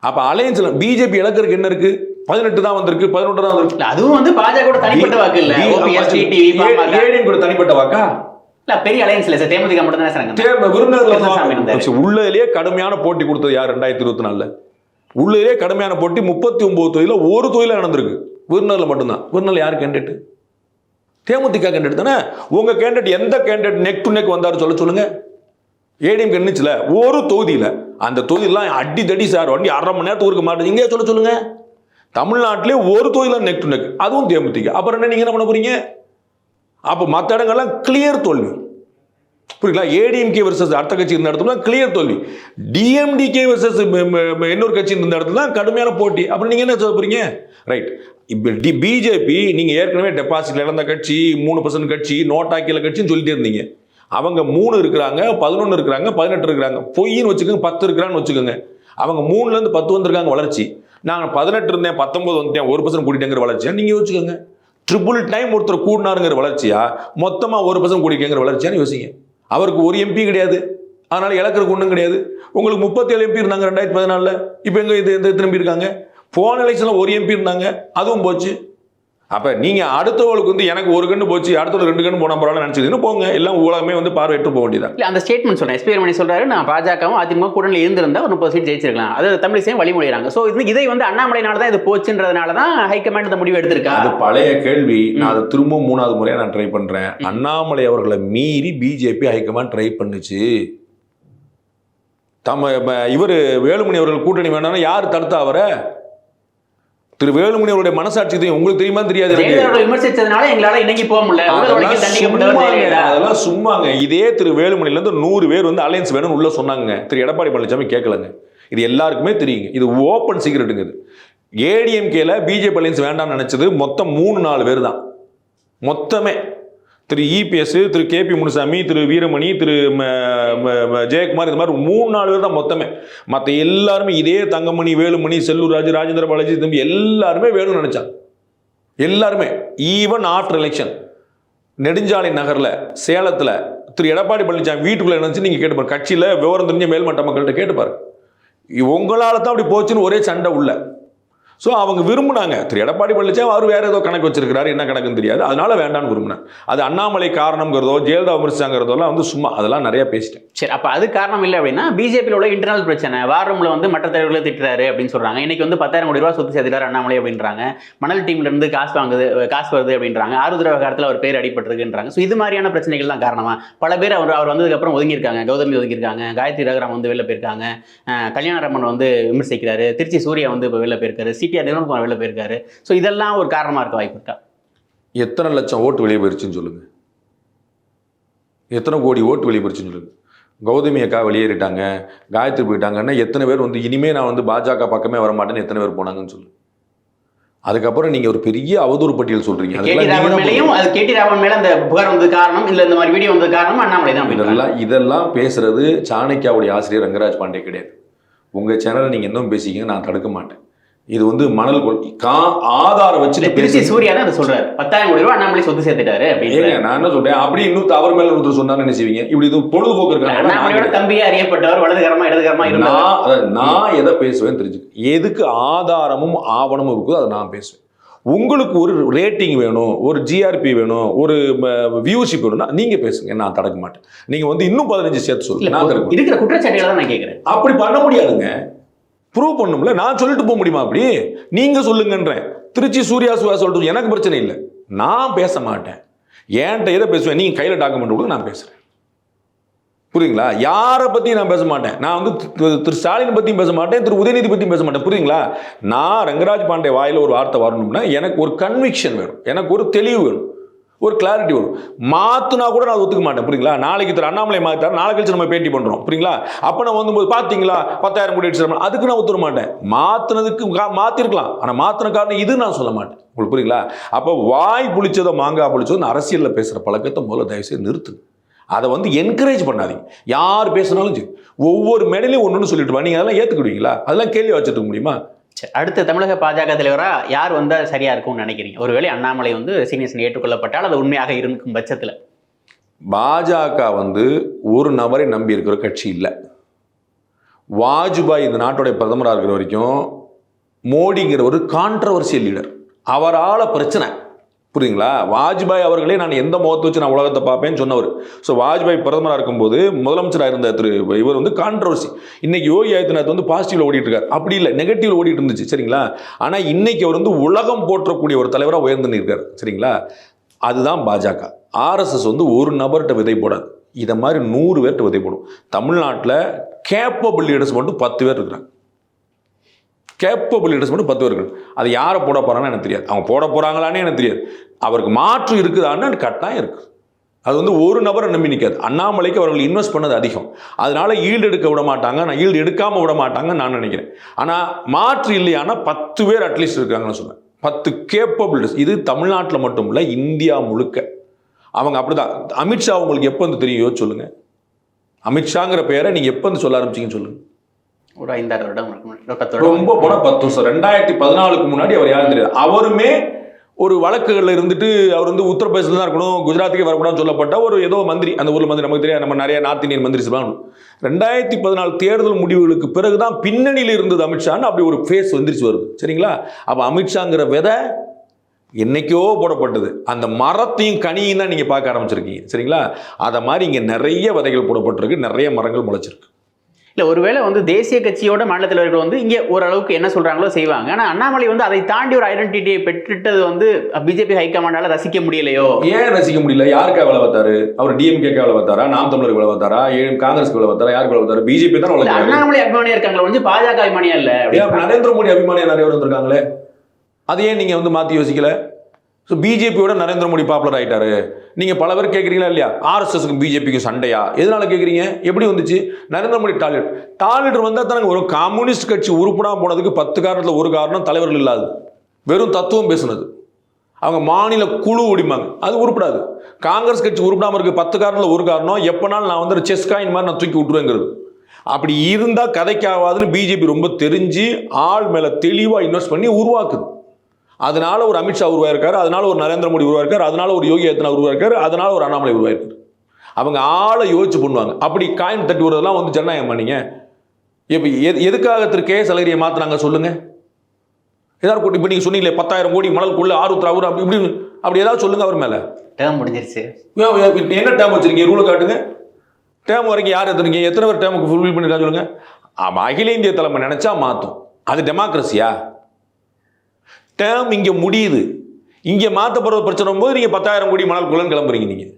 அப்போ அலையன்ஸ்ல பிஜேபி இழக்கிறதுக்கு என்ன இருக்கு? 18 தான் வந்திருக்கு, 11 தான் வந்திருக்கு. அதுவும் வந்து பாஜக தனிப்பட்ட வாக்கு இல்ல, ஏடிஎம் கூட தனிப்பட்ட வாக்கா? இல்ல, பெரிய அலையன்ஸ் இல்ல சார், தேமுதிக மட்டும் தானே சார் விருந்தினர்கள். உள்ளதிலேயே கடுமையான போட்டி கொடுத்தது யார்? 2024 உள்ளதிலேயே கடுமையான போட்டி 39 தொகுதியில் ஒரு தொகுதியில் நடந்திருக்கு. விருந்தினர்கள் மட்டும்தான். விருந்தினர் யார் கேண்டிடேட்? தேமுதிக கேண்டிடேட் தானே. உங்கள் கேண்டிடேட் எந்த கேண்டிடேட் நெக் டு நெக் வந்தாரு சொல்லுங்க. ஏடிஎம் கண்ணுச்சுல ஒரு தொகுதியில், அந்த தொகுதியெல்லாம் அடி தடி சார், வண்டி 1/2 மணி நேரத்துக்கு இருக்க மாட்டேங்க. இங்கே சொல்லுங்க. தமிழ்நாட்டிலே ஒரு தொகுதியில் நெக் டு நெக், அதுவும் தேமுதிக. அப்புறம் என்ன நீங்கள் என்ன பண்ண போறீங்க? அப்போ மற்ற இடங்கள்லாம் கிளியர் தோல்வி. புரியுங்களா? ஏடிஎம்கே வர்சஸ் அடுத்த கட்சி இருந்த இடத்துல கிளியர் தோல்வி. டிஎம்டிகே வர்சஸ் இன்னொரு கட்சி இருந்த இடத்துல தான் கடுமையான போட்டி. அப்புறம் நீங்கள் என்ன சொல்ல போறீங்க? ரைட். இப்போ பிஜேபி நீங்கள் ஏற்கனவே டெபாசிட்ல இழந்த கட்சி, 3% கட்சி, நோட்டாக்கில கட்சின்னு சொல்லிட்டே இருந்தீங்க. அவங்க 3 இருக்கிறாங்க, 11 இருக்கிறாங்க, 18 இருக்கிறாங்க. பொய்ன்னு வச்சுக்கோங்க, 10 இருக்கிறான்னு வச்சுக்கோங்க. அவங்க 3லேருந்து 10 வந்திருக்காங்க வளர்ச்சி. நாங்கள் 18 இருந்தேன், 19 வந்துட்டேன், 1% கூட்டிட்டேங்கிற வளர்ச்சியா நீங்கள் யோசிச்சுக்கோங்க. ட்ரிபிள் டைம் ஒருத்தர் கூடினாருங்கிற வளர்ச்சியா, மொத்தமாக 1% கூடிக்கங்கிற வளர்ச்சியான்னு யோசிங்க. அவருக்கு ஒரு எம்பி கிடையாது, அதனால இழக்கிறதுக்கு ஒன்றும் கிடையாது. உங்களுக்கு 37 எம்பி இருந்தாங்க 2014. இப்போ எங்க இது திரும்பி இருக்காங்க. போன எலெக்ஷனில் ஒரு எம்பி இருந்தாங்க, அதுவும் போச்சு. அப்போ நீங்கள் அடுத்தவங்களுக்கு வந்து எனக்கு ஒரு கண்ணு போச்சு, அடுத்தவங்க 2 கண்ணு போன பரவாயில்ல நினச்சிக்கின்னு போங்க. எல்லாம் உலகமே வந்து பார்வையிட்டு போக வேண்டியதான். இல்லை, அந்த ஸ்டேட்மெண்ட் சொன்னேன். எஸ்பி வேலுமணி சொல்றாரு, நான் பாஜகவும் அதிமுக கூட்டணியில் இருந்திருந்தா ஒரு 30 சீட் ஜெயிச்சிருக்கலாம். அது தமிழிசையும் வழிமொழிகிறாங்க. ஸோ இதை வந்து அண்ணாமலையினால தான் இது போச்சுன்றதுனால தான் ஹைகமாண்ட் இந்த முடிவு எடுத்திருக்கா. அது பழைய கேள்வி. நான் அதை திரும்பவும் 3வது முறையாக நான் ட்ரை பண்ணுறேன். அண்ணாமலை அவர்களை மீறி பிஜேபி ஹைகமாண்ட் ட்ரை பண்ணுச்சு. இவர் வேலுமணி அவர்கள் கூட்டணி வேணாம்னா யார் தடுத்தா அவரை? திரு வேலுமணி அவருடைய மனசாட்சி உங்களுக்கு தெரியுமா தெரியாது? விமர்சிச்சதுனால எங்களால இணங்கி போக முடியல. அதெல்லாம் சும்மாங்க. இதே திரு வேலுமணில இருந்து 100 பேர் வந்து அலையன்ஸ் வேணும்னு உள்ள சொன்னாங்க. திரு எடப்பாடி பழனிசாமி கேட்கலங்க. இது எல்லாருக்குமே தெரியுங்க. இது ஓப்பன் சீக்ரெட்டுங்க. இது ஏடிஎம்கேல பிஜேபி அலையன்ஸ் வேண்டாம்னு நினைச்சது மொத்தம் 3-4 பேர் தான். மொத்தமே திரு இபிஎஸ், திரு கேபி முனுசாமி, திரு வீரமணி, திரு ஜெயக்குமார், இந்த மாதிரி 3-4 பேர் தான் மொத்தமே. மற்ற எல்லாருமே இதே தங்கமணி, வேலுமணி, செல்லூர் ராஜு, ராஜேந்திர பாலாஜி தம்பி எல்லாருமே வேணும்னு நினைச்சாங்க. எல்லாருமே. ஈவன் ஆஃப்டர் எலெக்ஷன் நெடுஞ்சாலை நகரில், சேலத்தில் திரு எடப்பாடி பழனிசாமி வீட்டுக்குள்ளே நினைச்சு நீங்கள் கேட்டுப்பாரு. கட்சியில் விவரம் தெரிஞ்ச மேல்மட்ட மக்கள்கிட்ட கேட்டுப்பாரு. உங்களால் தான் அப்படி போச்சுன்னு ஒரே சண்டை உள்ள. ஸோ அவங்க விரும்பினாங்க. திரு எடப்பாடி பழனிசாமி அவர் வேற ஏதோ கணக்கு வச்சிருக்கிறாரு, என்ன கணக்குன்னு தெரியாது, அதனால வேண்டான்னு விரும்பினேன். அது அண்ணாமலை காரணம்ங்கிறதோ ஜெயலலிதா விமர்சிச்சாங்கிறதோலாம் வந்து சும்மா, அதெல்லாம் நிறைய பேசிட்டேன். சரி, அப்போ அது காரணம் இல்லை அப்படின்னா பிஜேபியில் உள்ள இன்டர்னல் பிரச்சனை, வார் ரூமில் வந்து மற்ற தலைவர்களை திட்டுறாரு அப்படின்னு சொல்றாங்க. இன்னைக்கு வந்து 10,000 கோடி ரூபா சொத்து சேர்த்துட்டார் அண்ணாமலை அப்படின்றாங்க. மணல் டீம்ல இருந்து காசு வருது அப்படின்றாங்க. ஆருத்ரா விவகாரத்தில் அவர் பேர் அடிபட்டிருக்குன்றாங்க. ஸோ இது மாதிரியான பிரச்சனைகள் தான் காரணமா? பல பேர் அவர் வந்ததுக்கப்புறம் ஒதுங்கியிருக்காங்க. கௌதமி ஒதுங்கியிருக்காங்க, காயத்ரி ரகுராம் வந்து வெளில போயிருக்காங்க, கல்யாணராமன் வந்து விமர்சிக்கிறாரு, திருச்சி சூர்யா வந்து இப்போ வெளில போயிருக்காரு, சிடிஆர் நிறுவனம் வெளில போயிருக்காரு. ஸோ இதெல்லாம் ஒரு காரணமா இருக்க வாய்ப்பு இருக்கா? எத்தனை லட்சம் ஓட்டு வெளியே போயிருச்சுன்னு சொல்லுங்க. எத்தனை கோடி ஓட்டு வெளியே போயிருச்சுன்னு சொல்லுங்க. கௌதமி அக்கா வெளியேறிட்டாங்க, காயத்ரி போயிட்டாங்கன்னா எத்தனை பேர் வந்து இனிமே நான் வந்து பாஜக பக்கமே வரமாட்டேன்னு எத்தனை பேர் போனாங்கன்னு சொல்லுங்க. அதுக்கப்புறம் நீங்க ஒரு பெரிய அவதூறு பட்டியல் சொல்றீங்க. கேடி ராமன் மேல அந்த புகார் வந்தது காரணம் இல்ல, இந்த மாதிரி வீடியோ வந்தது காரணம் அண்ணாமலை தான். இதெல்லாம் பேசுறது சாணக்கியாவுடைய ஆசிரியர் ரங்கராஜ் பாண்டே கிடையாது. உங்க சேனலை நீங்க இன்னும் பேசிக்கிங்க, நான் தடுக்க மாட்டேன். இது வந்து மணல் ஆதாரம் இல்ல, வச்சுட்டு திருச்சி பேசி சூர்யா தான் அதை சொல்றாரு. 10,000 கோடி ரூபாய் அண்ணாமலை சொத்து சேர்த்துட்டாரு அப்படின்னு. ஏங்க நான் என்ன சொல்றேன், அப்படி இன்னும் அவர் மேல ஒருத்தர் சொன்னாரு என்ன செய்வீங்க? இப்படி இது பொழுதுபோக்கு அண்ணாமலையோட இருக்காங்க. தம்பியே அறியப்பட்டவர், வலதுகரமா இடதுகரமா இருந்தார். நான் எதை பேசுவேன் தெரிஞ்சுக்க, எதுக்கு ஆதாரமும் ஆவணமும் இருக்குதோ அதை நான் பேசுவேன். உங்களுக்கு ஒரு ரேட்டிங் வேணும், ஒரு ஜிஆர்பி வேணும், ஒரு வியூஷிப் வேணும்னா நீங்க பேசுங்க, நான் தடுக்க மாட்டேன். நீங்க வந்து இன்னும் 15 சேர்த்து சொல்லுங்க, நான் தடுக்க மாட்டேன். இருக்கிற குற்றச்சாட்டுகளை தான் நான் கேட்கிறேன். அப்படி பண்ண முடியாதுங்க, ப்ரூவ் பண்ணும்ல. நான் சொல்லிட்டு போக முடியுமா? அப்படி நீங்க சொல்லுங்கன்றேன். திருச்சி சூர்யா சொல்லிட்டு எனக்கு பிரச்சனை இல்லை, நான் பேச மாட்டேன். ஏன்ட்ட எதை பேசுவேன், நீங்க கையில டாக்குமெண்ட் கொடுங்க, நான் பேசுறேன். புரியுங்களா? யாரை பற்றியும் நான் பேச மாட்டேன். நான் வந்து திரு ஸ்டாலின் பற்றியும் பேச மாட்டேன், திரு உதயநிதி பற்றியும் பேச மாட்டேன். புரியுங்களா? நான் ரங்கராஜ் பாண்டே வாயில் ஒரு வார்த்தை வரணும்னா எனக்கு ஒரு கன்விக்ஷன் வேணும், எனக்கு ஒரு தெளிவு வேணும், ஒரு கிளாரிட்டி வரும். மாத்துனா கூட நான் ஒத்துக்க மாட்டேன். புரியுங்களா? நாளைக்கு திரு அண்ணாமலை மாத்தார், நாளை கழிச்சு நம்ம பேட்டி பண்றோம். புரியுங்களா? அப்ப நான் வந்து பார்த்தீங்களா 10,000 கோடி அடிச்சு, அதுக்கு நான் ஒத்துக்க மாட்டேன். மாத்துனதுக்கு மாத்திருக்கலாம், ஆனா மாத்தின காரணம் இது நான் சொல்ல மாட்டேன். உங்களுக்கு புரியுங்களா? அப்ப வாய் புளிச்சதோ மாங்காய் புளிச்சதோ அரசியல்ல பேசுற பழக்கத்தை முதல்ல தயவு செய்து நிறுத்து. அதை வந்து என்கரேஜ் பண்ணாதீங்க. யார் பேசினாலும் சரி, ஒவ்வொரு மேடையிலையும் ஒன்று சொல்லிட்டு வா. நீங்க அதெல்லாம் ஏத்துக்கிடுவீங்களா? அதெல்லாம் கேள்வி வச்சுட்டு முடியுமா? அடுத்த தமிழக பாஜக தலைவரா யார் வந்தா சரியா இருக்கும்னு நினைக்கிறீங்க? ஒருவேளை அண்ணாமலை வந்து சீனியர்ஸ் ஏற்றுக்கொள்ளப்பட்டால் அது உண்மையாக இருக்கும் பட்சத்தில் பாஜக வந்து ஒரு நபரை நம்பி இருக்கிற கட்சி இல்லை. வாஜ்பாய் இந்த நாட்டுடைய பிரதமராக இருக்கிற வரைக்கும் மோடிங்கிற ஒரு கான்ட்ரவர்சியல் லீடர், அவரால் பிரச்சனை. புரியுங்களா? வாஜ்பாய் அவர்களே நான் எந்த முகத்தை வச்சு நான் உலகத்தை பார்ப்பேன்னு சொன்னவர். ஸோ வாஜ்பாய் பிரதமராக இருக்கும்போது முதலமைச்சராக இருந்த இவர் வந்து கான்ட்ரவர்சி. இன்னைக்கு யோகி ஆதித்யநாத் வந்து பாசிட்டிவ்ல ஓடிட்டு இருக்காரு, அப்படி இல்லை நெகட்டிவ்ல ஓடிட்டு இருந்துச்சு. சரிங்களா? ஆனால் இன்னைக்கு அவர் வந்து உலகம் போற்றக்கூடிய ஒரு தலைவராக உயர்ந்து இருக்கார். சரிங்களா? அதுதான் பாஜக. ஆர்எஸ்எஸ் வந்து ஒரு நபர்கிட்ட விதை போடாது, இதை மாதிரி 100 பேர்கிட்ட விதை போடும். தமிழ்நாட்டில் கேப்பபிள் லீடர்ஸ் மட்டும் 10 பேர் இருக்கிறாங்க. கேப்பபிள் லீடர்ஸ் மட்டும் 10 பேர்கள். அது யாரை போட போறாங்கன்னு எனக்கு தெரியாது, அவங்க போட போறாங்களான்னு எனக்கு தெரியாது. அவருக்கு மாற்று இருக்குதான்னு எனக்கு கட்டாயம் இருக்கு. அது வந்து ஒரு நபரை நம்பி நிற்காது. அண்ணாமலைக்கு அவர்கள் இன்வெஸ்ட் பண்ணது அதிகம், அதனால ஈல்டு எடுக்க விட மாட்டாங்க, நான் ஈல்டு எடுக்காம விட மாட்டாங்கன்னு நான் நினைக்கிறேன். ஆனால் மாற்று இல்லையானா 10 பேர் அட்லீஸ்ட் இருக்காங்கன்னு சொல்லுவேன். 10 கேப்பபிள் லீடர்ஸ். இது தமிழ்நாட்டில் மட்டும் இல்லை, இந்தியா முழுக்க அவங்க அப்படிதான். அமித்ஷா உங்களுக்கு எப்போ வந்து தெரியும் யோசிச்சு சொல்லுங்க. அமித்ஷாங்கிற பேரை நீங்க எப்போ வந்து சொல்ல ஆரம்பிச்சீங்கன்னு சொல்லுங்க. ஒரு 5-6 வருடம் ரொம்ப போன 10 வருஷம். 2014க்கு முன்னாடி அவர் யாரும் தெரியாது. அவருமே ஒரு வழக்குகளில் இருந்துட்டு அவர் வந்து உத்தரப்பிரதேசத்தில் தான் இருக்கணும், குஜராத்துக்கே வரக்கூடாதுன்னு சொல்லப்பட்ட ஒரு ஏதோ மந்திரி. அந்த ஊரில் மந்திரி நமக்கு தெரியாது, நம்ம நிறைய நார்த் இந்தியன் மந்திரி சொல்லுவாங்க. 2014 தேர்தல் முடிவுகளுக்கு பிறகுதான் பின்னணியில் இருந்தது அமித்ஷான்னு அப்படி ஒரு ஃபேஸ் வந்துருச்சு வருது. சரிங்களா? அப்போ அமித்ஷாங்கிற விதை என்னைக்கோ போடப்பட்டது. அந்த மரத்தையும் கனியும் தான் நீங்கள் பார்க்க ஆரம்பிச்சிருக்கீங்க. சரிங்களா? அதை மாதிரி இங்கே நிறைய விதைகள் போடப்பட்டிருக்கு, நிறைய மரங்கள் முளைச்சிருக்கு. இல்லை, ஒருவேளை வந்து தேசிய கட்சியோட மாநில தலைவர்கள் வந்து இங்கே ஓரளவுக்கு என்ன சொல்கிறாங்களோ செய்வாங்க. ஆனால் அண்ணாமலை வந்து அதை தாண்டி ஒரு ஐடென்டிட்டியை பெற்றுட்டது வந்து பிஜேபி ஹைகமாண்டால ரசிக்க முடியலையோ? ஏன் ரசிக்க முடியல? யாருக்கா வேலை பார்த்தாரு அவர்? டிஎம்கே வேலை பார்த்தாரா? நாம் தமிழருக்கு வேலை பார்த்தாரா? காங்கிரஸ்க்கு வேலை பார்த்தாரா? யாருக்கு வேலை பார்த்தாரு? பிஜேபி தான் வேலை. அண்ணாமலை அபிமானியா இருக்காங்களா வந்து பாஜக அபிமானியா இல்லை? நரேந்திர மோடி அபிமானியா நிறைய பேர் வந்திருக்காங்களே, அது ஏன் நீங்கள் வந்து மாற்றி யோசிக்கல? ஸோ பிஜேபியோட நரேந்திர மோடி பாப்புலர் ஆகிட்டாரு. நீங்கள் பல பேர் கேட்குறீங்களா இல்லையா? ஆர்எஸ்எஸ்க்கும் பிஜேபிக்கும் சண்டையா? எதனால கேட்குறீங்க? எப்படி வந்துச்சு? நரேந்திர மோடி டாலிடர் வந்தால் தானே. ஒரு கம்யூனிஸ்ட் கட்சி உறுப்பினா போனதுக்கு 10 காரணத்தில் ஒரு காரணம் தலைவர்கள் இல்லாது, வெறும் தத்துவம் பேசுனது. அவங்க மாநில குழு ஒடிமாங்க, அது உருப்படாது. காங்கிரஸ் கட்சி உறுப்பினாமல் இருக்கு 10 காரணத்தில் ஒரு காரணம், எப்போனாலும் நான் வந்து செஸ் காயின் மாதிரி நான் தூக்கி விட்டுருவேங்கிறது. அப்படி இருந்தால் கதைக்காவாதுன்னு பிஜேபி ரொம்ப தெரிஞ்சு ஆள் மேலே தெளிவாக இன்வெஸ்ட் பண்ணி உருவாக்குது. அதனால ஒரு அமித்ஷா உருவாயிருக்காரு, அதனால ஒரு நரேந்திர மோடி உருவாயிருக்காரு, அதனால ஒரு யோகி ஆதித்யநாத் உருவாயிருக்காரு, அதனால ஒரு அண்ணாமலை உருவாயிருக்காரு. அவங்க ஆளை யோசிச்சு பண்ணுவாங்க. அப்படி காயின் தட்டி விடுறதெல்லாம் வந்து ஜனநாயகம் பண்ணீங்க. இப்போ எதுக்காக திரு கே எஸ் அழகிரியை மாத்தினாங்க சொல்லுங்க? ஏதாவது இப்போ நீங்கள் சொன்னீங்களே 10,000 கோடி மணலுக்குள்ள ஆர்வத்தில் அப்படி இப்படி அப்படி ஏதாவது சொல்லுங்க அவர் மேலே. டேர்ம் முடிஞ்சிருச்சு. என்ன டேர்ம் வச்சிருக்கீங்க? ரூலை காட்டுங்க. டேர்ம் வரைக்கும் யார் எத்தனை எத்தனை பேர் டேர்முக்கு ஃபுல்ஃபில் பண்ணிருக்காங்க சொல்லுங்க. அகில இந்திய தலைமை நினைச்சா மாற்றும். அது டெமோக்ரஸியா? டேர்ம் இங்கே முடியுது, இங்கே மாற்றப்படுற பிரச்சனை போது நீங்கள் 10,000 கோடி மணல் கிளம்புறீங்க. நீங்கள்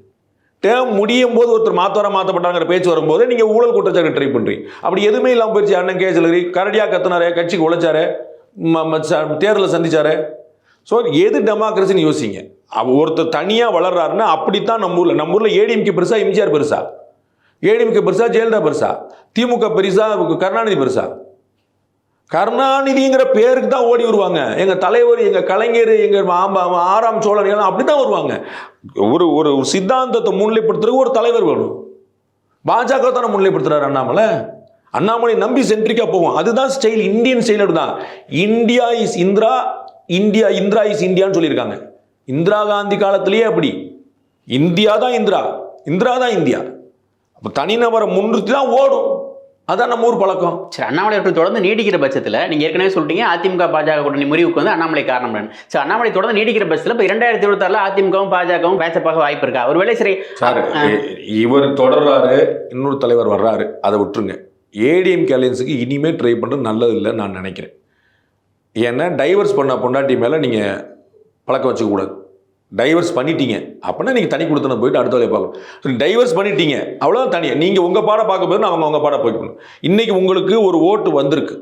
டேர்ம் முடியும் போது ஒருத்தர் மாற்றப்பட்டாங்கிற பேச்சு வரும்போது நீங்கள் ஊழல் குற்றச்சாட்டு ட்ரை பண்ணுறீங்க. அப்படி எதுவுமே இல்லாமல் போயிடுச்சு. அண்ணன் கே எஸ் அழகிரி கரடியாக கத்துனாரு, கட்சிக்கு உழைச்சாரு, தேர்தலில் சந்திச்சாரு. ஸோ எது டெமோக்ரஸின்னு யோசிங்க. ஒருத்தர் தனியாக வளர்றாருன்னா அப்படித்தான் நம்ம ஊரில் ஏடிஎம்கே பெருசா, எம்ஜிஆர் பெருசா? ஏடிஎம்கே பெருசா, ஜெயலலிதா பெருசா? திமுக பெருசா, கருணாநிதி பெருசா? கருணாநிதிங்கிற பேருக்கு தான் ஓடி வருவாங்க. எங்க தலைவர், எங்க கலைஞர், எங்க 6ஆம் சோழன் அப்படித்தான் வருவாங்க. ஒரு சித்தாந்தத்தை முன்னிலைப்படுத்துறதுக்கு ஒரு தலைவர் வேணும். பாஜக தானே முன்னிலைப்படுத்துறாரு அண்ணாமலை. அண்ணாமலை நம்பி சென்ட்ரிக்கா போவோம். அதுதான் ஸ்டைல், இந்தியன் ஸ்டைல் தான். India is Indira, Indira is இந்தியான்னு சொல்லியிருக்காங்க. இந்திரா காந்தி காலத்திலேயே அப்படி. இந்தியா தான் இந்திரா, இந்திரா தான் இந்தியா. அப்போ தனிநபரை முன்னிறுத்தி தான் ஓடும். அதான் நம்ம ஊர் பழக்கம். சரி, அண்ணாமலை அவர்கள் தொடர்ந்து நீடிக்கிற பட்சத்தில் நீங்கள் ஏற்கனவே சொல்லிட்டீங்க அதிமுக பாஜக கூட்டணி முறிவுக்கு வந்து அண்ணாமலை காரணம். சரி, அண்ணாமலை தொடர்ந்து நீடிக்கிற பட்சத்தில் இப்போ 2026 அதிமுகவும் பாஜகவும் பேச்சப்பாக வாய்ப்பு இருக்கா? ஒருவேளை சரி சார், இவர் தொடர்றாரு, இன்னொரு தலைவர் வர்றாரு, அதை விட்டுருங்க. ஏடிஎம்கே அலையன்ஸுக்கு இனிமேல் ட்ரை பண்ணுறது நல்லது இல்லைன்னு நான் நினைக்கிறேன். ஏன்னா டைவர்ஸ் பண்ண பொண்டாட்டி மேலே நீங்கள் பழக்கம் வச்சுக்கூடாது. டைவர்ஸ் பண்ணிட்டீங்க அப்படின்னா நீங்கள் தனி கொடுத்தன போயிட்டு அடுத்த வேலையை பார்க்கணும். டைவர்ஸ் பண்ணிட்டீங்க அவ்வளோதான், தனியாக நீங்கள் உங்கள் பாடம் பார்க்க போயிருந்து அவங்க பாடம் போய்க்கணும். இன்றைக்கி உங்களுக்கு ஒரு ஓட்டு வந்திருக்கு.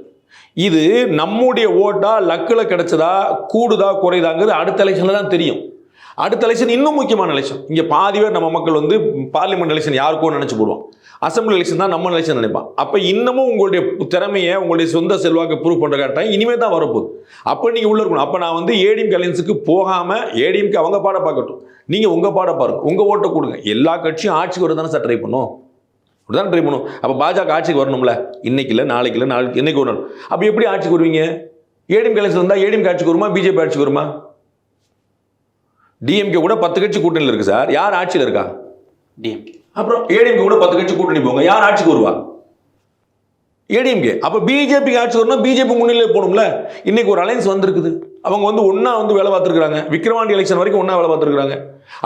இது நம்முடைய ஓட்டா லக்கில் கிடைச்சதா கூடுதா குறைதாங்கிறது அடுத்த எலெக்ஷனில் தான் தெரியும். அடுத்த எலெக்ஷன் இன்னும் முக்கியமான எலெக்ஷன். இங்கே பாதி பேர் நம்ம மக்கள் வந்து பார்லிமெண்ட் எலெக்ஷன் யாருக்கும் நினச்சி போடுவோம், அசம்பிளி எலெக்ஷன் தான் நம்ம எலெக்ஷன் நினைப்பான். அப்போ இன்னமும் உங்களுடைய திறமையை, உங்களுடைய சொந்த செல்வாக்கை ப்ரூவ் பண்ணுற டைம் இனிமேல் தான் வரப்போகுது. அப்போ நீங்கள் உள்ளே இருக்கணும். அப்போ நான் வந்து ஏடிஎம்கே அலையன்ஸுக்கு போகாமல் ஏடிஎம்கே அவங்க பாட பார்க்கட்டும், நீங்கள் உங்கள் பாட பாருங்க, உங்கள் ஓட்டை கொடுங்க. எல்லா கட்சியும் ஆட்சிக்கு வர தானே சார் ட்ரை பண்ணும், அப்படிதான் ட்ரை பண்ணும். அப்போ பாஜக ஆட்சிக்கு வரணும்ல, இன்னைக்கு இல்லை நாளைக்கு இல்லை நாளைக்கு என்னைக்கு வரணும். அப்போ எப்படி ஆட்சிக்கு வருவீங்க? ஏடிஎம்கே அலையன்ஸ் வந்தால் ஏடிஎம்கே ஆட்சிக்கு வருமா, பிஜேபி ஆட்சிக்கு வருமா? டிஎம்கே கூட 10 கட்சி கூட்டணியில் இருக்கு சார். யார் ஆட்சியில் இருக்கா? டிஎம்கே. அப்புறம் ஏடிஎம்கே கூட 10 கட்சி கூட்டணி போங்க, யார் ஆட்சிக்கு வருவா? ஏடிஎம்கே. அப்போ பிஜேபி ஆட்சி வரணும், பிஜேபி முன்னிலையில் போகணும்ல. இன்னைக்கு ஒரு அலைன்ஸ் வந்திருக்குது, அவங்க வந்து ஒன்றா வந்து வேலை பார்த்துருக்காங்க. விக்ரவாண்டி எலெக்ஷன் வரைக்கும் ஒன்றா வேலை பார்த்துருக்காங்க.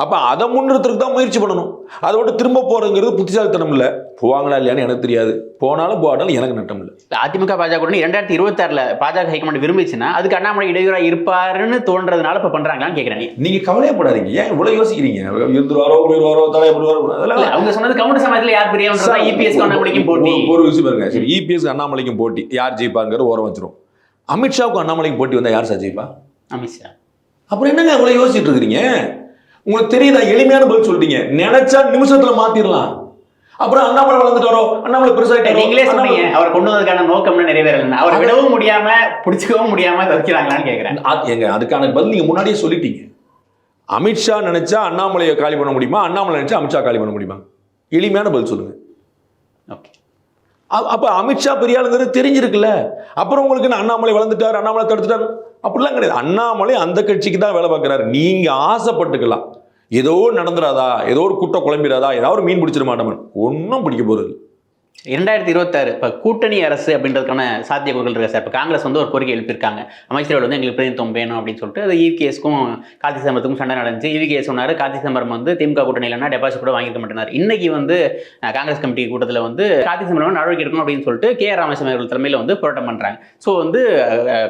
அப்போ அதை முன்னிறுத்துறதுக்கு தான் முயற்சி பண்ணணும். அதை விட்டு திரும்ப போகிறதுங்கிறது புத்திசாலித்தனம் இல்லை. போவாங்களா இல்லையான்னு எனக்கு தெரியாது, போனாலும் போட்டாலும் எனக்கு நட்டம் இல்லை. அதிமுக பாஜக கூட்டணி 2026 பாஜக ஹைகமாண்ட் விரும்பிச்சுன்னா அதுக்கு அண்ணாமலை இடையூறாக இருப்பாருன்னு தோன்றதுனால இப்போ பண்ணுறாங்களான்னு கேட்குறேன். நீங்கள் கவலையப்படாதீங்க, ஏன் இவ்வளோ யோசிக்கிறீங்க? இருந்துருவாரோ போயிடுவாரோ தலையப்படுவாரோ அதெல்லாம் அவங்க சொன்னது கவுண்டர் சமயத்தில் யார் பெரியவன்றதா இபிஎஸ் அண்ணாமலைக்கும் போட்டி. ஒரு விஷயம் பாருங்க, சரி இபிஎஸ் அண்ணாமலைக்கும் போட்டி, யார் ஜெயிப்பாங்கிற ஓரம் வச்சிரும். அமித்ஷாவுக்கும் அண்ணாமலைக்கும் போட்டி வந்தால் யார் சார் ஜெயிப்பா? அமித்ஷா. அப்புறம் என்னங்க இவ்வளோ யோசிச்சுட்டு இருக்கிறீங்க? உங்களுக்கு தெரியுதா? எளிமையான பதில் சொல்லிட்டீங்க, நினைச்சா நிமிஷத்துல மாத்திரலாம். அப்புறம் அண்ணாமலை வளர்ந்துட்டாரோ, அண்ணாமலை பெருசாக நீங்களே சொன்னீங்க அவர் கொண்டு வந்ததுக்கான நோக்கம்னு நிறைவேறல, அவரை விடவும் முடியாம பிடிச்சிக்கவும் முடியாம தவிக்கிறாங்களான்னு கேட்கிறேன். எங்க அதுக்கான பதில் நீங்க முன்னாடியே சொல்லிட்டீங்க. அமித்ஷா நினைச்சா அண்ணாமலையை காலி பண்ண முடியுமா, அண்ணாமலை நினைச்சா அமித்ஷா காலி பண்ண முடியுமா? எளிமையான பதில் சொல்லுங்க. ஓகே. அப்ப அமித்ஷா பெரிய ஆளுங்கிறது தெரிஞ்சிருக்குல்ல. அப்புறம் உங்களுக்கு அண்ணாமலை வளர்ந்துட்டார், அண்ணாமலை தடுத்துட்டார் அப்படிலாம் கிடையாது. அண்ணாமலை அந்த கட்சிக்கு தான் வேலை பார்க்கிறாரு. நீங்க ஆசைப்பட்டுக்கலாம், ஏதோ நடந்துடாதா, ஏதோ ஒரு குட்டை குழம்பிடாதா, ஏதாவது ஒரு மீன் பிடிச்சிட மாட்டோம், ஒன்றும் பிடிக்க போறது. 2026 இப்போ கூட்டணி அரசு அப்படின்றதுக்கான சாத்தியக்கூறுகள் இருக்கு சார். இப்போ காங்கிரஸ் வந்து ஒரு கோரிக்கை எழுப்பியிருக்காங்க, அமைச்சர்கள் வந்து எங்களுக்கு பிரதிநிதித்துவம் வேணும் அப்படின்னு சொல்லிட்டு. அது இவிகேஎஸ்க்கும் கார்த்தி சிதம்பரத்துக்கும் சண்டை நடந்துச்சு. இவிகேஎஸ் சொன்னார் கார்த்தி சிதம்பரம் வந்து திமுக கூட்டணி இல்லைன்னா டெபாசிட் கூட வாங்கிக்க மாட்டேனார். இன்னைக்கு வந்து காங்கிரஸ் கமிட்டி கூட்டத்தில் வந்து கார்த்தி சிதம்பரம் நடவடிக்கை எடுக்கணும் அப்படின்னு சொல்லிட்டு KR ராமசாமி அவர்கள் தலைமையில் வந்து போராட்டம் பண்ணுறாங்க. ஸோ வந்து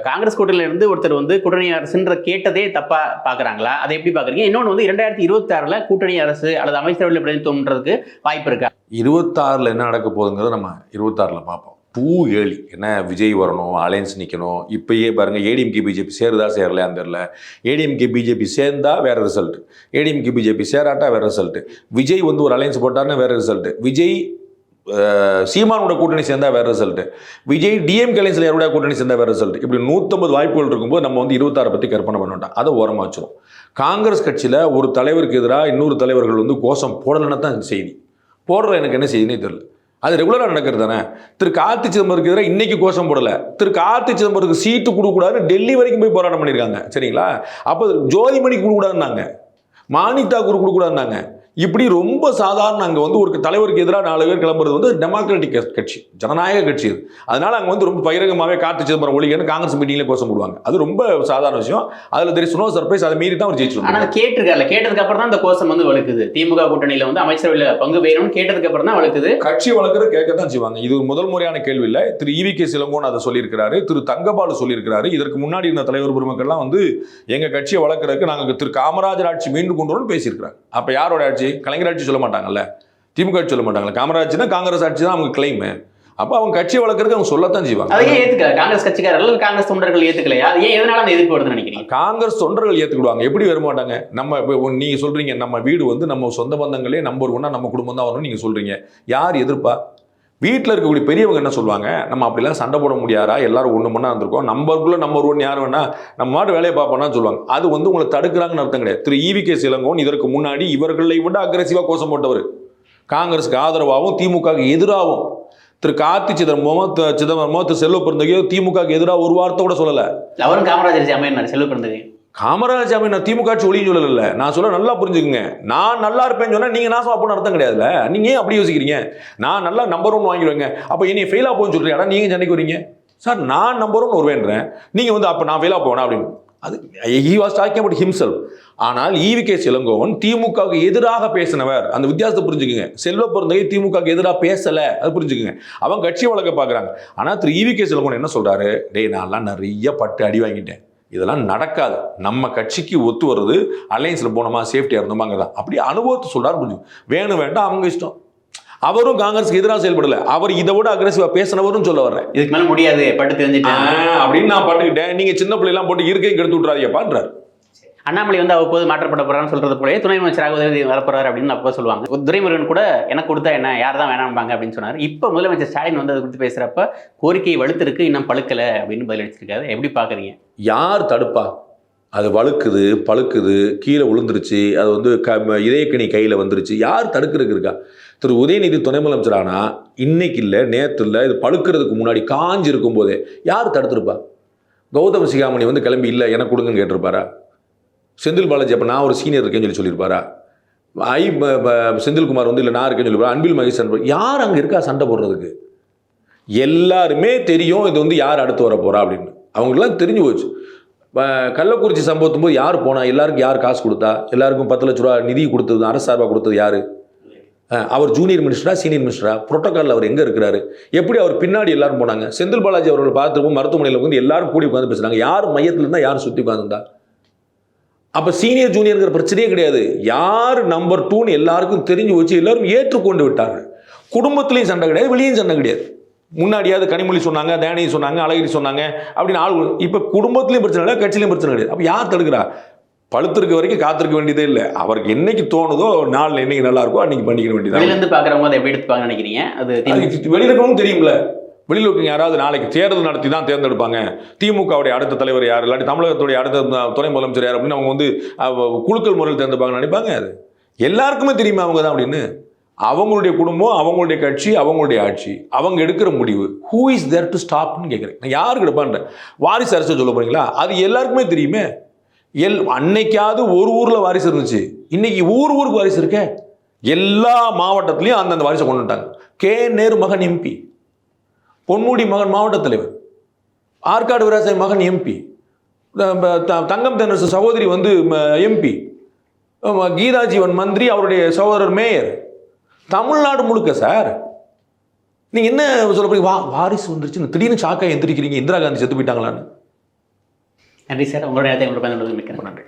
காங்கிரஸ் கூட்டணியில இருந்து ஒருத்தர் வந்து கூட்டணி அரசுன்ற கேட்டதே தப்பா பார்க்குறாங்களா? அதை எப்படி பார்க்குறீங்க? இன்னொன்று வந்து 2026 கூட்டணி அரசு அல்லது அமைச்சரவையில் பிரதிநிதித்துவம்ன்றதுக்கு வாய்ப்பு இருக்கா? 26 என்ன நடக்க போகுதுங்கிறத நம்ம 26 பார்ப்போம். Too early. என்ன விஜய் வரணும், அலையன்ஸ் நிற்கணும். இப்பயே பாருங்கள், ஏடிஎம்கே பிஜேபி சேருதா சேரலையான்னு தெரியல. ஏடிஎம்கே பிஜேபி சேர்ந்தா வேறு ரிசல்ட், ஏடிஎம்கே பிஜேபி சேராட்டா வேறு ரிசல்ட். விஜய் வந்து ஒரு அலையன்ஸ் போட்டாருன்னா வேறு ரிசல்ட். விஜய் சீமானோட கூட்டணி சேர்ந்தா வேறு ரிசல்ட். விஜய் டிஎம்கே அலையன்ஸில் யாரோட கூட்டணி சேர்ந்தா வேறு ரிசல்ட். இப்படி 150 வாய்ப்புகள் இருக்கும்போது நம்ம வந்து 26 பற்றி கற்பனை பண்ணோம். அதை ஓரமாக வச்சிடும். காங்கிரஸ் கட்சியில் ஒரு தலைவருக்கு எதிராக இன்னொரு தலைவர்கள் வந்து கோஷம் போடலைன்னா தான் செய்தி போடுற. எனக்கு என்ன செய்தினே தெரியல. அது ரெகுலராக நடக்கிறது தானே. திரு கார்த்தி சிதம்பரத்துக்கு எதிராக இன்னைக்கு கோஷம் போடலை. திரு கார்த்தி சிதம்பரத்துக்கு சீட்டு கொடுக்கக்கூடாதுன்னு டெல்லி வரைக்கும் போய் போராட்டம் பண்ணியிருக்காங்க. சரிங்களா? அப்போ ஜோதிமணிக்கு கொடுக்கக்கூடாதுன்னாங்க, மாணிக் தாக்கூர் கொடுக்கக்கூடாதுன்னாங்க. இப்படி ரொம்ப சாதாரண அங்கே வந்து ஒரு தலைவருக்கு எதிராக 4 பேர் கிளம்புறது வந்து டெமோக்ராட்டிக் கட்சி, ஜனநாயக கட்சி. அது அதனால அங்கே வந்து ரொம்ப பகிரங்கமாகவே கார்த்தி சிதம்பரம் ஒழிகன்னு காங்கிரஸ் மீட்டிங்லேயே கோஷம் போடுவாங்க. அது ரொம்ப சாதாரண விஷயம். அதில் தெரியும் நோ சர்ப்ரைஸ். அதை மீறி தான் அவர் ஜெயிச்சிருக்காங்க. ஆனால் கேட்டிருக்காரு, கேட்டதுக்கு அப்புறம் தான் அந்த கோஷம் வந்து வலுக்குது. திமுக கூட்டணியில் வந்து அமைச்சரவையில் பங்கு வேணும்னு கேட்டதுக்கு அப்புறம் தான் வலுக்குது. கட்சி வளர்க்குறது கேட்க தான் செய்வாங்க. இது முதல் முறையான கேள்வி இல்லை. திரு EVK சிலங்கோன் அதை சொல்லியிருக்கிறாரு, திரு தங்கபாலு சொல்லியிருக்கிறாரு. இதற்கு முன்னாடி இருந்த தலைவர் பெருமக்கள்லாம் வந்து எங்கள் கட்சியை வளர்க்குறதுக்கு நாங்கள் திரு காமராஜர் ஆட்சி மீண்டும் கொண்டு வரணும்னு பேசியிருக்கிறாங்க. அப்போ யாரோட ஆட்சி? கலைஞர் ஆட்சி சொல்ல மாட்டாங்கல்ல, திமுக ஆட்சி சொல்ல மாட்டாங்கல்ல. காமராஜ்னா காங்கிரஸ் ஆட்சி தான் அவங்க கிளைம். அப்போ அவங்க கட்சியை வளர்க்கறதுக்கு அவங்க சொல்லத்தான் செய்வாங்க. அதை ஏன் ஏற்றுக்கல காங்கிரஸ் கட்சிக்காரர்கள், காங்கிரஸ் தொண்டர்கள் ஏற்றுக்கலையா? அது ஏன், எதனால அந்த எதிர்ப்பு வருதுன்னு நினைக்கிறீங்க? காங்கிரஸ் தொண்டர்கள் ஏற்றுக்கிடுவாங்க. எப்படி வர மாட்டாங்க? நம்ம நீங்கள் சொல்கிறீங்க நம்ம வீடு வந்து நம்ம சொந்த பந்தங்களே நம்பர் 1 நம்ம குடும்பம் தான் வரணும்னு நீங்கள் சொல்கிறீங்க. யார் எதிர்ப்பா? வீட்டில் இருக்கக்கூடிய பெரியவங்க என்ன சொல்லுவாங்க? நம்ம அப்படிலாம் சண்டை போட முடியாதா, எல்லாரும் ஒன்று மண்ணா இருந்திருக்கோம், நம்பருக்குள்ள நம்பர் 1 யார் வேணா நம்ம மாட்டு வேலையை பார்ப்போம்னா சொல்லுவாங்க. அது வந்து உங்களை தடுக்கிறாங்கன்னு அர்த்தம் கிடையாது. திரு EVK சிலங்கோன் இதற்கு முன்னாடி இவர்களை விட அக்ரெசிவாக கோஷம் போட்டவர். காங்கிரஸுக்கு ஆதரவாகவும் திமுகவுக்கு எதிராகவும் திரு கார்த்தி சிதம்பரமோ திரு செல்வ பெருந்தகையோ திமுகவுக்கு எதிராக ஒரு வார்த்தை கூட சொல்லலை. அவரும் காமராஜர் அமையினார் செல்வ பிறந்தது. காமராஜ் சாமி நான் திமுக ஆட்சி ஒளியும் சொல்லல. நான் சொல்ல நல்லா புரிஞ்சுக்குங்க. நான் நல்லா இருப்பேன்னு சொன்னா நீங்க நாசம் அப்போ அர்த்தம் கிடையாதுல்ல. நீங்க ஏன் அப்படி யோசிக்கிறீங்க? நான் நல்லா நம்பர் 1 வாங்கிடுவேங்க, அப்போ என்னை ஃபெயிலாக போன்னு சொல்றீங்க. நீங்க சண்டைக்கு வரீங்க சார். நான் நம்பர் 1 வருவேன்றேன், நீங்க வந்து அப்போ நான் ஃபெயிலாக போவேனா அப்படின்னு. அது he was talking about himself. ஆனால் ஈவி.கே. இளங்கோவன் திமுகவுக்கு எதிராக பேசினவர். அந்த வித்தியாசத்தை புரிஞ்சுக்குங்க. செல்வ பெருந்தகை திமுகவுக்கு எதிராக பேசல, அது புரிஞ்சுக்குங்க. அவங்க கட்சி வழக்க பார்க்குறாங்க. ஆனால் திரு ஈவி.கே. இளங்கோவன் என்ன சொல்றாரு? டேய் நான்லாம் நிறைய பட்டு அடி வாங்கிட்டேன், இதெல்லாம் நடக்காது, நம்ம கட்சிக்கு ஒத்து வருது, அலையன்ஸில் போனோமா சேஃப்டியாக இருந்தோமாங்கிறதா அப்படி அனுபவத்தை சொல்றாரு. புரிஞ்சு வேணும் வேண்டாம் அவங்க இஷ்டம். அவரும் காங்கிரஸுக்கு எதிராக செயல்படல, அவர் இதை விட அக்ரெசிவா பேசினவரும் சொல்ல வர்றேன். இதுக்கு மேல முடியாது பட்டு தெரிஞ்சுட்டேன் அப்படின்னு நான் பட்டுக்கிட்டேன், நீங்க சின்ன பிள்ளைலாம் போட்டு இருக்கையும் கெடுத்து விட்டுறாதீங்கப்பான்றார். அண்ணாமலை வந்து அவ்வப்போது மாற்றப்பட போறான்னு சொல்றது போலயே துணை அமைச்சராக உதவி வரப்போறாரு அப்படின்னு அப்போ சொல்லுவாங்க. துரைமுருகன் கூட எனக்கு கொடுத்தா என்ன, யார் தான் வேணாம்பாங்க அப்படின்னு சொன்னார். இப்போ முதலமைச்சர் ஸ்டாலின் வந்து அதை குறித்து பேசுறப்ப கோரிக்கை வலுத்திருக்கு, இன்னும் பழுக்கல அப்படின்னு பதிலளிச்சிருக்காரு. எப்படி பாக்குறீங்க? யார் தடுப்பா? அது வழுக்குது பழுக்குது, கீழே விழுந்துருச்சு, அது வந்து இதயக்கணி கையில் வந்துருச்சு, யார் தடுக்கிறதுக்கு இருக்கா? திரு உதயநிதி துணை முதலமைச்சர் ஆனால் இன்னைக்கு இல்லை நேற்று இல்லை, இது பழுக்கிறதுக்கு முன்னாடி காஞ்சி இருக்கும் போதே யார் தடுத்துருப்பா? கௌதம சிகாமணி வந்து கிளம்பி இல்லை எனக்கு கொடுங்கன்னு கேட்டிருப்பாரா? செந்தில் பாலாஜி அப்போ நான் ஒரு சீனியர் இருக்கேன்னு சொல்லியிருப்பாரா? செந்தில்குமார் வந்து இல்லை நான் இருக்கேன்னு சொல்லியிருப்பாரா? அன்பில் மகேசன் யார் அங்கே இருக்கா சண்டை போடுறதுக்கு? எல்லாருமே தெரியும் இது வந்து யார் அடுத்து வர போகிறா அப்படின்னு. அவங்களுக்குலாம் தெரிஞ்சு போச்சு. கள்ளக்குறிச்சி சம்பவத்தும் போது யார் போனா, எல்லாருக்கும் யார் காசு கொடுத்தா, எல்லாருக்கும் 10 லட்ச ரூபா நிதி கொடுத்தது அரசு சார்பாக கொடுத்தது யாரு? அவர் ஜூனியர் மினிஸ்டரா சீனியர் மினிஸ்டரா? புரோட்டோகாலில் அவர் எங்கே இருக்கிறாரு? எப்படி அவர் பின்னாடி எல்லாரும் போனாங்க? செந்தில் பாலாஜி அவர்கள் பார்த்துருப்போம், மருத்துவமனையில் வந்து எல்லாரும் கூடி உட்காந்து பேசுனாங்க. யார் மையத்தில் இருந்தால் யார் சுற்றி உட்காந்துருந்தா? அப்போ சீனியர் ஜூனியர்ங்கிற பிரச்சனையே கிடையாது. யார் நம்பர் 2ன்னு எல்லாருக்கும் தெரிஞ்சு வச்சு எல்லாரும் ஏற்றுக்கொண்டு விட்டார்கள். குடும்பத்திலையும் சண்டை கிடையாது, வெளியும் சண்டை கிடையாது. முன்னாடியாவது கனிமொழி சொன்னாங்க, தயாநிதி சொன்னாங்க, அழகிரி சொன்னாங்க அப்படின்னு ஆள். இப்போ குடும்பத்திலையும் பிரச்சனை இல்லை, கட்சியிலையும் பிரச்சனை கிடையாது. அப்போ யார் தடுக்கிறா? பழுத்திருக்க வரைக்கும் காத்திருக்க வேண்டியதே இல்லை. அவருக்கு என்னைக்கு தோணுதோ நாளில் என்னைக்கு நல்லா இருக்கோ அன்னைக்கு பண்ணிக்க வேண்டியது. வெளியிலேருந்து பார்க்குறவங்க அதை எப்படி எடுத்துப்பாங்கன்னு நினைக்கிறீங்க? அது வெளியில் இருக்கவங்க தெரியும்ல. வெளியில் இருக்கவங்க யாராவது நாளைக்கு தேர்தல் நடத்தி தான் தேர்ந்தெடுப்பாங்க. திமுகவுடைய அடுத்த தலைவர் யார், இல்லாட்டி தமிழகத்துடைய அடுத்த துணை முதலமைச்சர் யார் அப்படின்னு அவங்க வந்து குழுக்கள் முறையில் தேர்ந்தெடுப்பாங்கன்னு நினைப்பாங்க. அது எல்லாருக்குமே தெரியுமா அவங்க தான் அப்படின்னு. அவங்களுடைய குடும்பம், அவங்களுடைய கட்சி, அவங்களுடைய ஆட்சி, அவங்க எடுக்கிற முடிவு. ஹூ இஸ் தேர் டு ஸ்டாப்னு கேட்குறேன். நான் யாருக்கு எடுப்பான்றேன்? வாரிசு அரசு சொல்ல போறீங்களா? அது எல்லாருக்குமே தெரியுமே. அன்னைக்காவது ஒரு ஊரில் வாரிசு இருந்துச்சு, இன்னைக்கு ஊருக்கு வாரிசு இருக்க. எல்லா மாவட்டத்திலையும் அந்தந்த வாரிசை கொண்டு வந்துட்டாங்க. கே நேரு மகன் எம்பி, பொன்முடி மகன் மாவட்ட தலைவர், ஆற்காடு விராசாய் மகன் எம்பி, தங்கம் தென்னரசு சகோதரி வந்து எம்பி, கீதா ஜீவன் மந்திரி, அவருடைய சகோதரர் மேயர். தமிழ்நாடு முழுக்க சார். நீங்க என்ன சொல்ல போறீங்க? வாரிசு வந்துருச்சு திடீர்னு சாக்கா எந்திரிக்கிறீங்க, இந்திரா காந்தி செத்து போயிட்டாங்களான்னு. நன்றி சார், உங்களுடைய நேரத்தை மிக்க நன்றி.